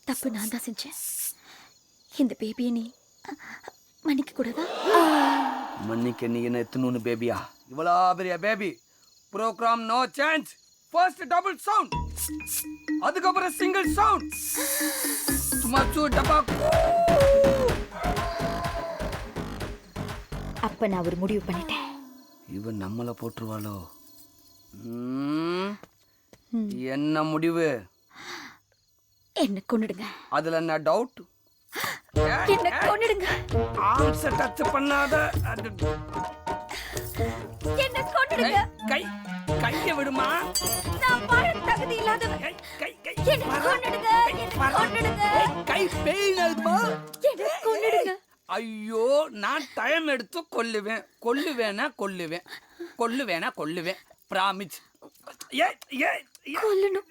தப்பு நான் தான் செஞ்சேன். இந்த பேபியை நீ மன்னிக்க கூடாதா? மன்னிக்க நீ என்ன எத்தனூன்னு பேபியா? இவ்வளோ பெரிய baby. Program no chance. First double sound, அதுக்கப்புறம் சிங்கிள் சவுண்ட். சும்மா டபா. அப்ப நான் ஒரு முடிவு பண்ணிட்டேன். இவன் நம்மளை போட்டுருவாளோ? என்ன முடிவு? என்ன கொன்னுடுங்க. அதுல என்ன டவுட்? என்ன கொன்னுடுங்க. ஆம்ஸ டச் பண்ணாத. என்ன கொன்னுடுங்க. கைய விடுமா. நான் வாழ தகுதி இல்லாதவன். என்ன கொன்னுடுங்க. என்ன கொன்னுடுங்க. கை பெயின் ஆகுமா? என்ன கொன்னுடுங்க. ஐயோ, நான் டைம் எடுத்து கொல்லுவேன். கொல்லுவேன். பிராமிஸ். கொல்லணும்.